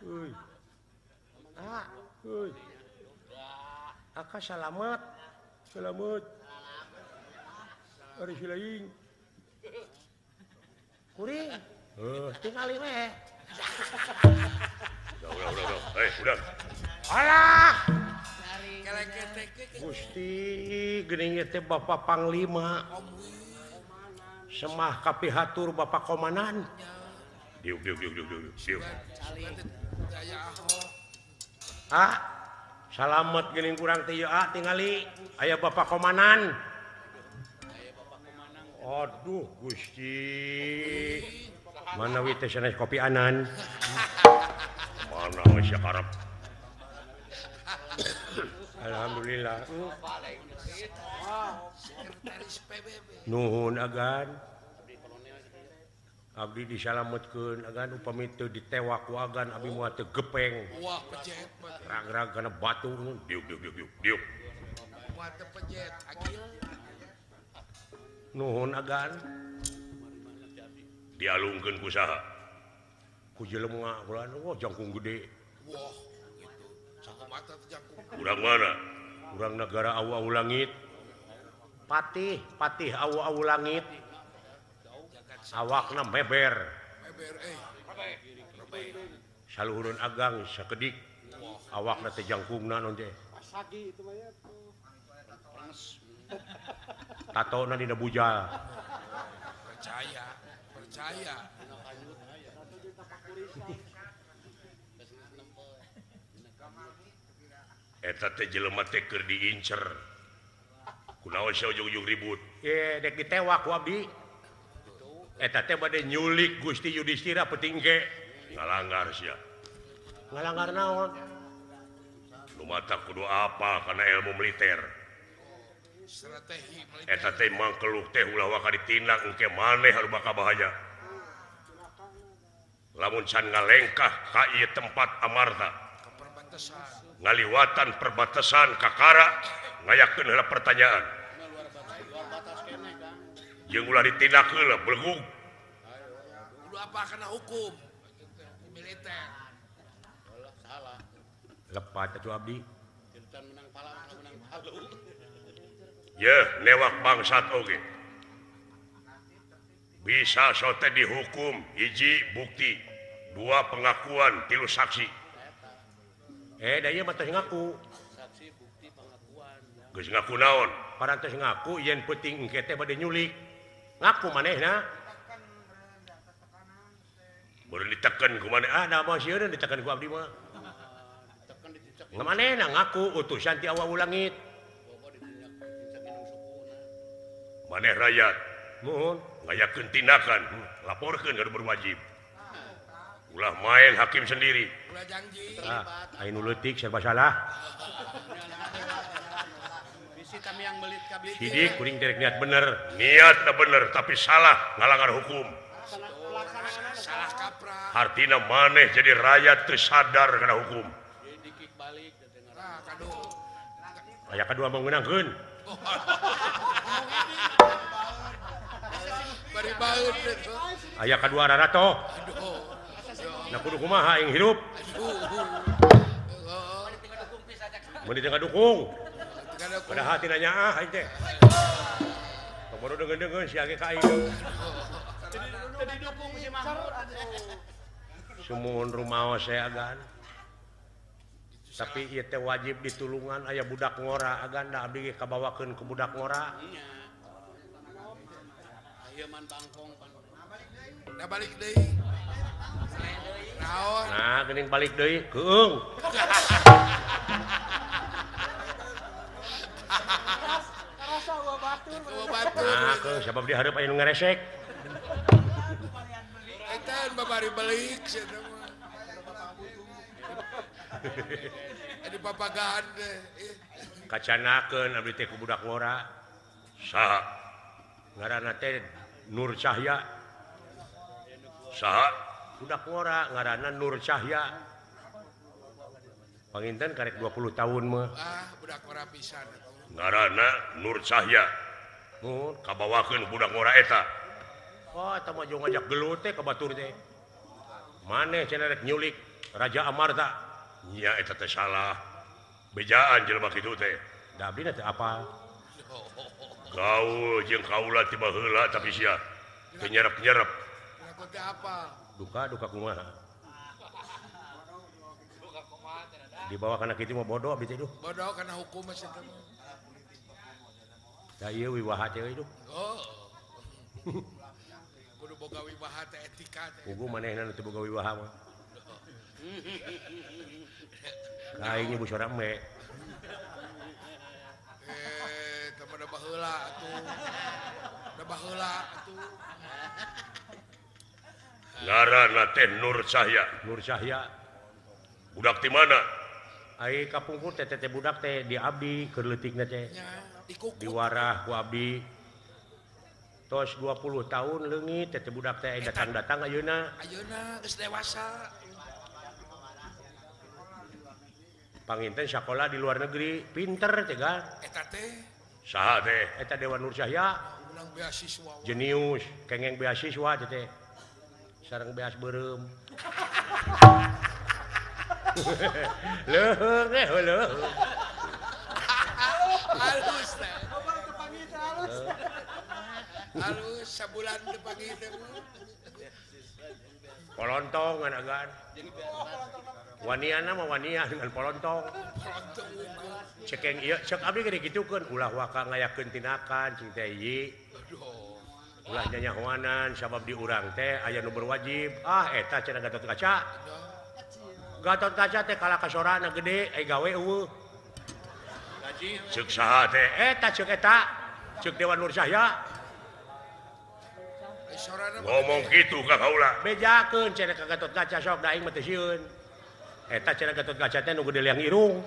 Euy. Ah, euy. Aka salamet. Salamet. Ari silaing. Kuring. Tingali we. Udah. Udah. Alah. Gusti geuning teh Bapak Panglima. Semah kapihatur Bapak Komandan. Diuk. Ah, salamet geuning kurang teh tingali aya Bapak Komandan. Aduh, Gusti. Mana wi teh sanes kopi anan? Mana geus sakarep. Alhamdulillah. Nuhun agan. Abdi disalametkeun agan upami teu ditewak ku agan abdi moal teu gepeng. Wah, pejet. Rag-rag kana batu. Diuk. Wah, teu pejet. Agil. Nuhun agan. Dialungkeun ku saha? Ku jelema ulah jangkung gede. Wah, gitu. Saku mata teh jangkung. Urang mana? Urang negara awu-awu langit. Patih awu-awu langit. Awakna meber. Meber, Saluhureun agang sakedik. Awakna teh jangkungna non teh. Sagi itu mah ya. Tatona dina bujal. Percaya. Eta teh jelema teh keur diincer. Kunaon sia ujug-ujug ribut? Dek ditewak ku abdi. Eta teh bade nyulik Gusti Yudhistira petingge. Ngalanggar sia. Ngalanggar naon? Nu mata kudu apa kana ilmu militer. Strategi militer. Eta teh mangkeluk teh ulah waka ditindak engke maneh haru bakal bahaya. Lamun can ngalengkah ka ieu tempat amarta. Perbatasan. Ngaliwatan perbatasan kakara ngayakeun heula pertanyaan. Luar batas kene Kang. Jeung ulah ditindak heula belgug. Kudu apa kena hukum militer. Salah. Lepat atuh abdi. Kita menang palu. Yeuh newak bangsat oge. Bisa sote dihukum hiji bukti, dua pengakuan, tilu saksi. Da ieu mah teh ngaku. Saksi bukti pengakuan. Geus ngaku naon? Parantos ngaku yen peuting engke teh bade nyulik. Ngaku manehna. Baru diteken ku maneh. Da mah sieun diteken ku abdi mah. Tekan dicicak. Ngamanehna ngaku utusan ti awu langit. Bawa dicicak minum suku. Maneh rakyat Nuhun. ngayakeun tindakan, laporkeun ka berwajib. Ulah main hakim sendiri. Ulah janji. Aya nu leutik serba salah. Bisi kami yang belit kablit. Sidik kuring derek niat bener. Niatna bener tapi salah ngalanggar hukum. Salah kaprah. Artina maneh jadi rakyat teu sadar kana hukum. Dikik balik dengar. Nah, kado. Aya kadua mengenangkeun. Bari baeud deh. Aya kadua rarato. Aduh. Na kudu kumaha ing hirup. Mun ditengah dukung. Pada hati nanya aing teh. Baru deungeun-deungeun si age ka aing. Jadi dukung si Mahmud. Sumuhun rumaos saya agan. Tapi ieu teh wajib ditulungan aya budak ngora agan da abdi ge kabawakeun ku budak ngora. Ayo man bangkong. Nah balik deui. Naon? Nah, geuning balik deui keung. Rasa gua batur. Bawa batur. Nah, keung sabab di hareup aya nu ngaresek. Eta babari balik sia teh mah. Adi papagahan deh. Kacanakeun abdi teh ku budak ngora. Saha? Ngaranna teh Nur Cahya. Saha? Budak ngora ngaranna Nur Cahya. Panginten karek 20 tahun mah. Ah, budak ora pisan. Ngaranna Nur Cahya. Mun Kabawakeun budak ngora eta. eta mah jong ngajak gelut teh ka batur teh. Maneh cenah rek nyulik. Raja Amarta. Nya eta teh salah. Bejaan jelema kitu teh. Da abdi teh apa? Gaul jeung kaula tiba heula tapi sia teu nyerep-nyerep. Kenapa teh apa? Duka kumaha? Di bawah kana kitu mah bodoh abdi teh duh. Bodoh karena hukum masih teh. Da ieu wiwaha teh duh. Oh. Kudu boga wibaha teh etika teh. Pugu manehna nu teu boga wiwaha mah. Kaing ibu sora me. Teman da baheula atuh. Da baheula atuh. Ngaranna teh Nur Cahya. Nur Cahya. Budak di mana? Ai kapungkur teh budak teh di abdi keur leutikna teh. Nya dikukut. Diwarah ku abdi. Tos 20 tahun leungit teh budak teh datang-datang ayeuna. Ayeuna geus dewasa. Panginten sakola di luar negeri, pinter teh kan. Eta teh Saha teh? Eta Dewa Nur Cahya, menang beasiswa. jenius, kengeng beasiswa teh. Sareng beas beureum. Leuheung leuheung. Halus teh. Halus sabulan teu pagi teh. Polontong nganagan. Waniana mah wanian dengan polontong. Cekeng ieu cek abdi gede gitukeun ulah waka ngayakeun tinakan cing teh ieu. Ulah nyanyahoanan sabab di urang teh aya nu berwajib. Eta cenah Gatot Kaca. Gatot Kaca teh kala kasorana gede ai gawe eueuh. Ceuk saha teh? Eta ceuk eta. Ceuk Dewa Nur Cahya. Ngomong kitu ka kaula. Bejakeun cenah ka Gatot Kaca sok da aing mah teu sieun. Eta cenah Gatot Kaca teh nu gede liang irung.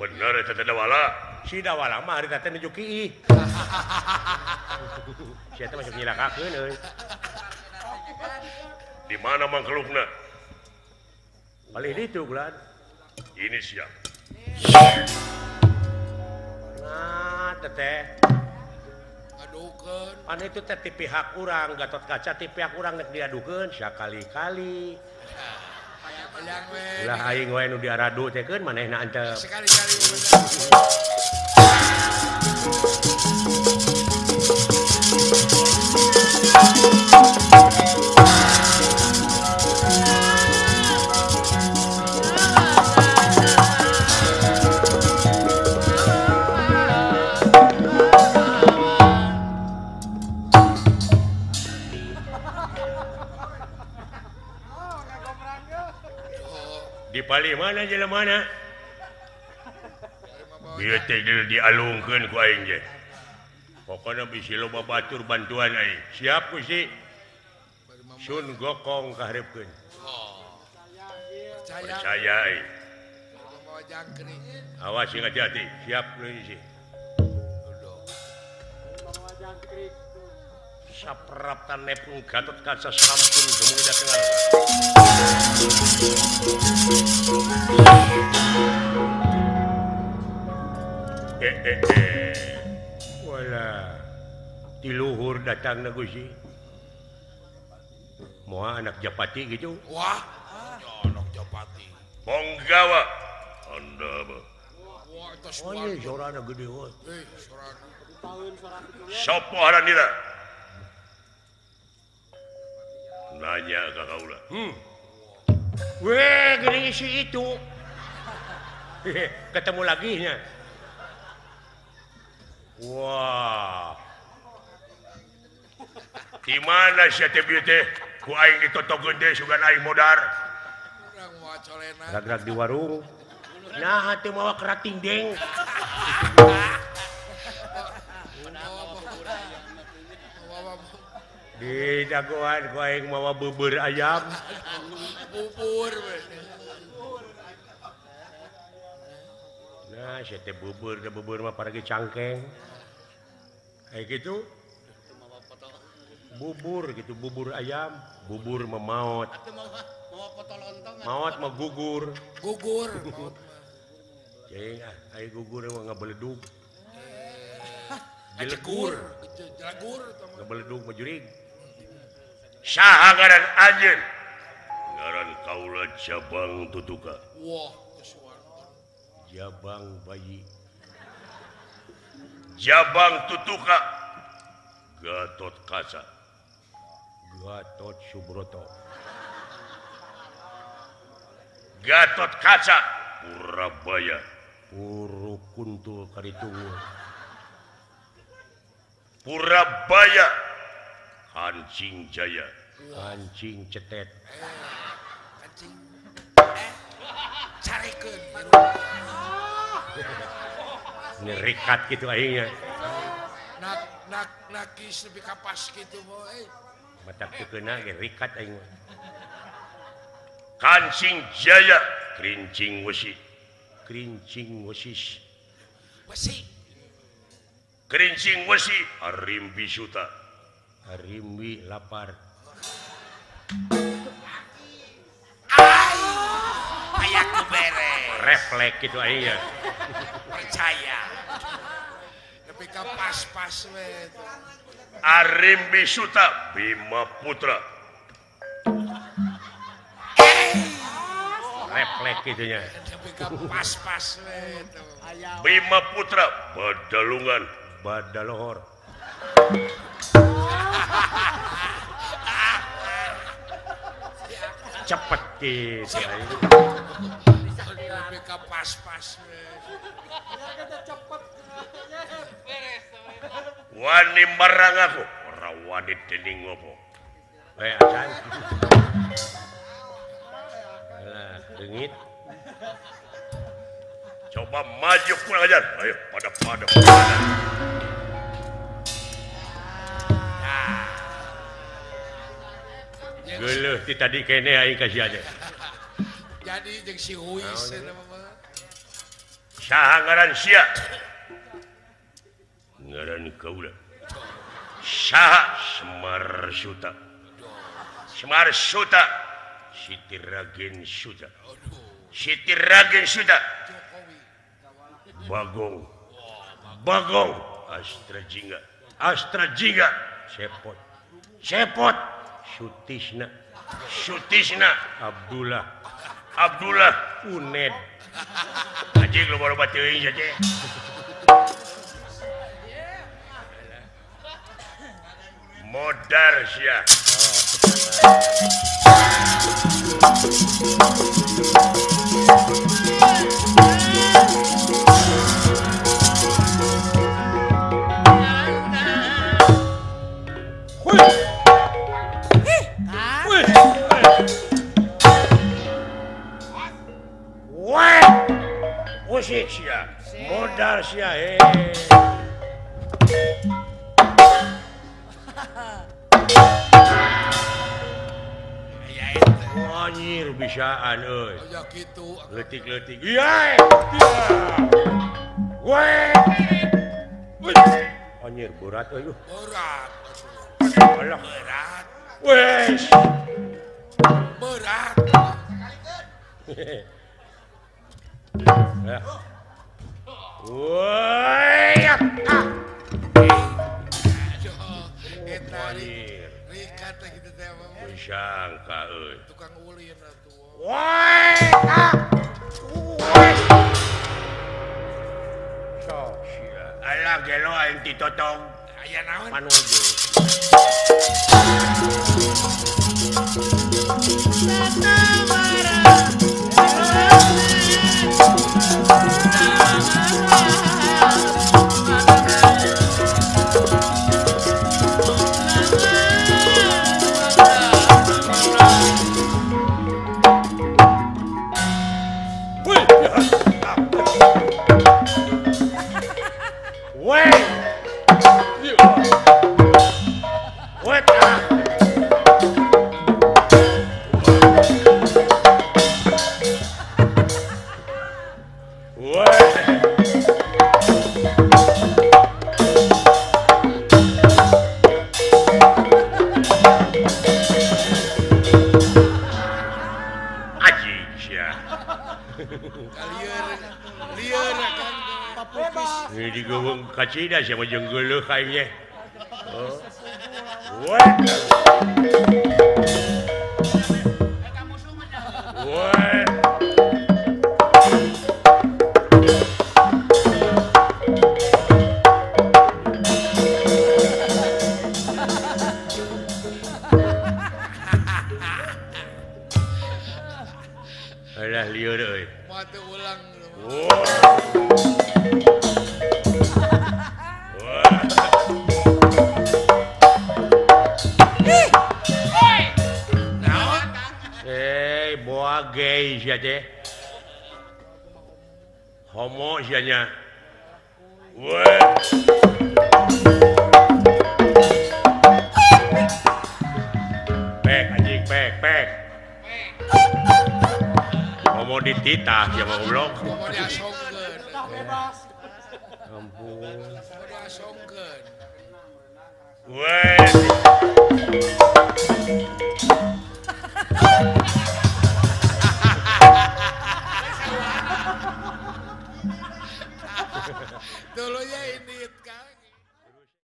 Bener eta teh dawala. Si dawala mah harita teh nuju kiih. Si eta masuk nyilakakeun euy. Di mana mangkelukna? Palih ditu Glad. Ini siap. Nah, teteh. Ngadukeun. Pan itu teh ti pihak urang Gatot Kaca ti pihak urang nek diadukeun sakali-kali. Bayang we. Ulah aing we nu diaradu teh keun manehna antep. Sekali-kali Di pali mana jelemana? Bieu teh dialungkeun ku aing ge. Pokona bisi loba batur bantuan aing. Siap Gusti. Sun Gokong kaharepkeun. Percaya aing. bawa jangkrik. Awas sing hati-hati. Siap deui sih. Sapraptan nepung Gatot Kaca sampun dumugi datengan. Wala. Di luhur datangna Gusti. Moal anak Japati gitu. Wah, nyonok Japati. Ponggawa. Anda mah. Wah, itu Oh suara. iya, sorana gede wah. Suara. Sopo haranira? Nanya ka kaula. Weh, gede si itu. Ketemu lagi nya. Wah. Di mana sia teh bieu teh? Ku aing ditotokeun teh sugan aing modar. Urang mau colena. Gerak-gerak di warung. Nah, teu mawa kerating deng. Di dagoan ku aing mawa bubur ayam. Bubur. Nah, sia teh bubur mah paragi cangkeng. Kayak gitu. Bubur gitu, bubur ayam, bubur memaot. Maot mah gugur. Gugur. Cing ai gugur mah ngabeledug. Jelegur. Jelegur. Ngabeledug mah jurig. Saha ngaran anjeun? Ngaran Jabang Tutuka. Wah, kesuarkan. Jabang bayi. Jabang Tutuka. Gatot Kaca. Gatot Subroto. Gatot Kaca. Purabaya. Puru Kuntul Karitungu. Purabaya. Kancing Jaya. Kancing Cetet. Kancing. Carikeun. Ini rikat gitu akhirnya. Nakis lebih kapas gitu boy. Matak tukena ge rikat aing. Kancing Jaya. Krincing Wesi. Krincing Wesis. Wesi. Krincing Wesi. Arimbi Suta. Harimwi lapar. Ayakku beres. Refleks gitu akhirnya. Percaya. Lebih kapas-pas we. Arimbi Suta. Bima Putra. Refleks gitunya. Lebih kapas-pas we. Bima Putra. Badalungan. Badalohor. Cepet gitu akhirnya. Lebih kapas-pas we. Wani marang aku. Ora wani dening ngopo. Acan. Alah, dengit. Coba maju kurang ajar. Ayo pada. Geuleuh ti tadi kene aing kasih aja. Jadi jeung si Huis nama mah. Saha ngaran sia? Ngaran kaula. Saha Semar Suta. Semar Suta. Siti Ragen Suta. Siti Ragen Suta. Jokowi. Bagong. Astra Jingga. Sepot. Sutisna. Abdullah. Uned. Anjing lu baru teuing saja. Modar sia. Musik sia. Modal sia. Anjir bisaan euy. Aya kitu. Leutik-leutik. Iya. Weh. Anjir berat euy. Berat. Alah. Berat. Wes. Berat. Ya. Woi. Eta Anjir. rikat gitu teh mah. Sangka euy. Tukang ulin atuh. Woi. Sok sia. Alah gelo aing ditotong. Aya naon? Panuju. Ini digawang kacida siapa jengguluh kayaknya. Oh. What? What? Alah lieur euy. Mau teu ulang. Boa gay sia teh. Homo sia nya. Pek anjing pek. Homo dititah sia mah goblok. Mau diasongkeun. Bebas. Ampun. Mau diasongkeun. Dulunya ini